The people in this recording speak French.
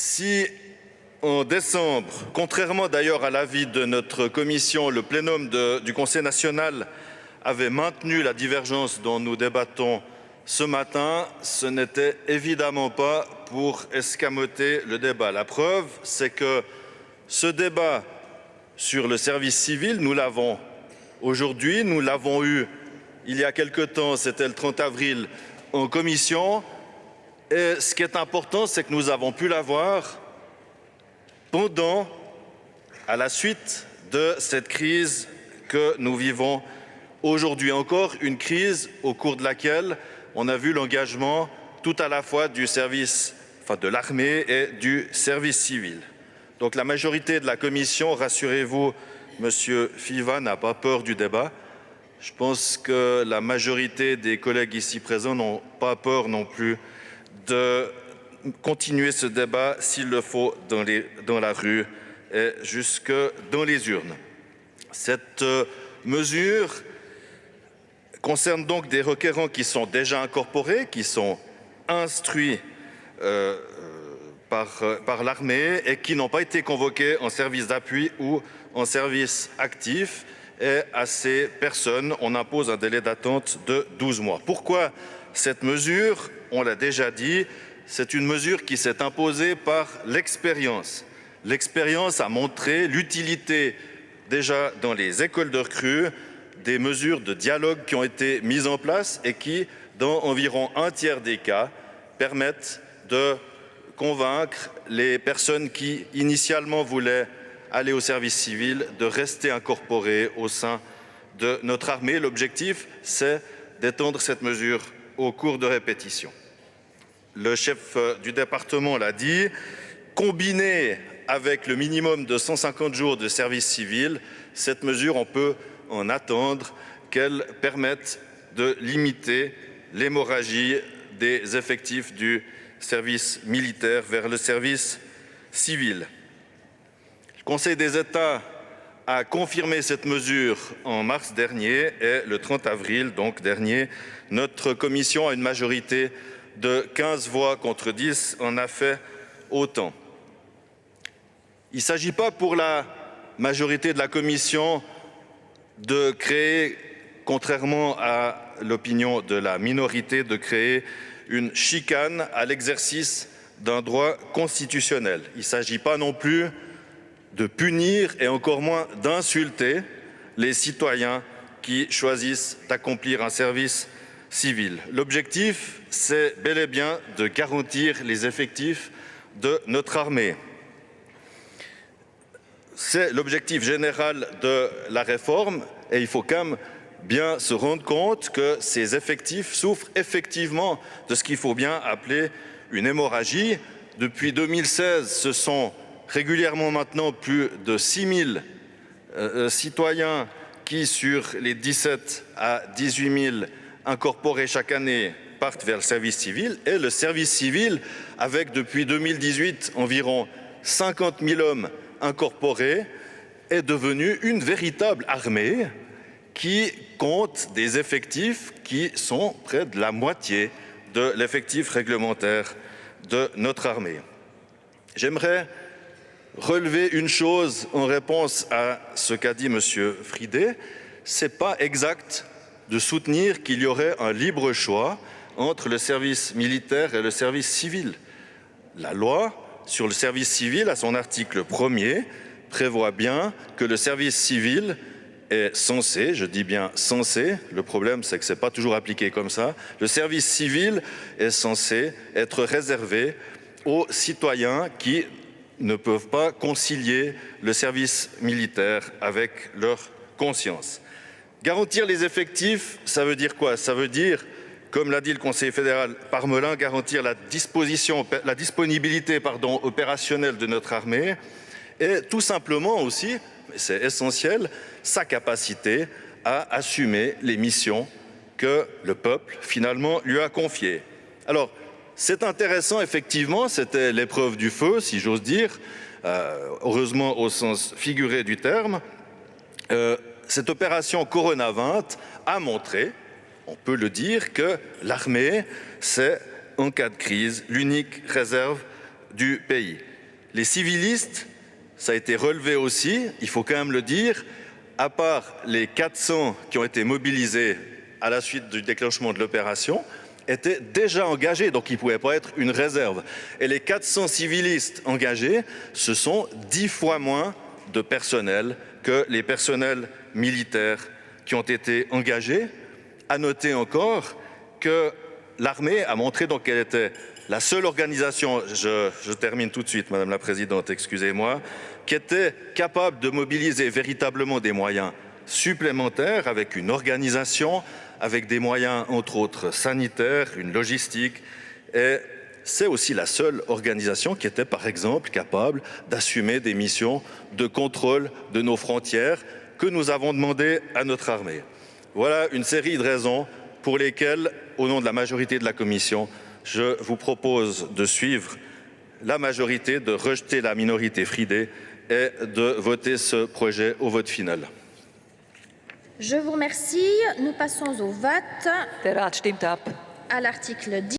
Si en décembre, contrairement d'ailleurs à l'avis de notre commission, le plénum du Conseil national avait maintenu la divergence dont nous débattons ce matin, ce n'était évidemment pas pour escamoter le débat. La preuve, c'est que ce débat sur le service civil, nous l'avons aujourd'hui, nous l'avons eu il y a quelque temps, c'était le 30 avril, en commission. Et ce qui est important, c'est que nous avons pu l'avoir à la suite de cette crise que nous vivons aujourd'hui. Encore une crise au cours de laquelle on a vu l'engagement tout à la fois du service, de l'armée et du service civil. Donc la majorité de la commission, rassurez-vous, Monsieur Fiva n'a pas peur du débat. Je pense que la majorité des collègues ici présents n'ont pas peur non plus de continuer ce débat, s'il le faut, dans la rue et jusque dans les urnes. Cette mesure concerne donc des requérants qui sont déjà incorporés, qui sont instruits par l'armée et qui n'ont pas été convoqués en service d'appui ou en service actif. Et à ces personnes, on impose un délai d'attente de 12 mois. Pourquoi cette mesure? On l'a déjà dit, c'est une mesure qui s'est imposée par l'expérience. L'expérience a montré l'utilité, déjà dans les écoles de recrues, des mesures de dialogue qui ont été mises en place et qui, dans environ un tiers des cas, permettent de convaincre les personnes qui, initialement, voulaient aller au service civil, de rester incorporées au sein de notre armée. L'objectif, c'est d'étendre cette mesure au cours de répétition. Le chef du département l'a dit, combiné avec le minimum de 150 jours de service civil, cette mesure, on peut en attendre qu'elle permette de limiter l'hémorragie des effectifs du service militaire vers le service civil. Le Conseil des États a confirmé cette mesure en mars dernier et le 30 avril donc dernier, notre commission à une majorité de 15 voix contre 10 en a fait autant. Il ne s'agit pas pour la majorité de la commission de créer, contrairement à l'opinion de la minorité, de créer une chicane à l'exercice d'un droit constitutionnel. Il ne s'agit pas non plus de punir et encore moins d'insulter les citoyens qui choisissent d'accomplir un service civil. L'objectif, c'est bel et bien de garantir les effectifs de notre armée. C'est l'objectif général de la réforme et il faut quand même bien se rendre compte que ces effectifs souffrent effectivement de ce qu'il faut bien appeler une hémorragie. Depuis 2016, ce sont régulièrement maintenant plus de 6 000 citoyens qui, sur les 17 à 18 000 incorporés chaque année, partent vers le service civil. Et le service civil, avec depuis 2018 environ 50 000 hommes incorporés, est devenu une véritable armée qui compte des effectifs qui sont près de la moitié de l'effectif réglementaire de notre armée. J'aimerais relever une chose en réponse à ce qu'a dit M. Fridet. Ce n'est pas exact de soutenir qu'il y aurait un libre choix entre le service militaire et le service civil. La loi sur le service civil, à son article 1er, prévoit bien que le service civil est censé, je dis bien censé, le problème c'est que ce n'est pas toujours appliqué comme ça, le service civil est censé être réservé aux citoyens qui ne peuvent pas concilier le service militaire avec leur conscience. Garantir les effectifs, ça veut dire quoi? Ça veut dire, comme l'a dit le Conseil fédéral Parmelin, garantir la disponibilité opérationnelle de notre armée et tout simplement aussi, c'est essentiel, sa capacité à assumer les missions que le peuple finalement lui a confiées. Alors, c'est intéressant, effectivement, c'était l'épreuve du feu, si j'ose dire, heureusement au sens figuré du terme. Cette opération Corona 20 a montré, on peut le dire, que l'armée, c'est, en cas de crise, l'unique réserve du pays. Les civilistes, ça a été relevé aussi, il faut quand même le dire, à part les 400 qui ont été mobilisés à la suite du déclenchement de l'opération, étaient déjà engagés, donc ils ne pouvaient pas être une réserve. Et les 400 civilistes engagés, ce sont 10 fois moins de personnel que les personnels militaires qui ont été engagés. À noter encore que l'armée a montré donc qu'elle était la seule organisation, je termine tout de suite, Madame la Présidente, excusez-moi, qui était capable de mobiliser véritablement des moyens supplémentaires avec une organisation, avec des moyens, entre autres, sanitaires, une logistique. Et c'est aussi la seule organisation qui était, par exemple, capable d'assumer des missions de contrôle de nos frontières que nous avons demandé à notre armée. Voilà une série de raisons pour lesquelles, au nom de la majorité de la Commission, je vous propose de suivre la majorité, de rejeter la minorité fridée et de voter ce projet au vote final. Je vous remercie. Nous passons au vote. Der Rat stimmt ab. À l'article 10.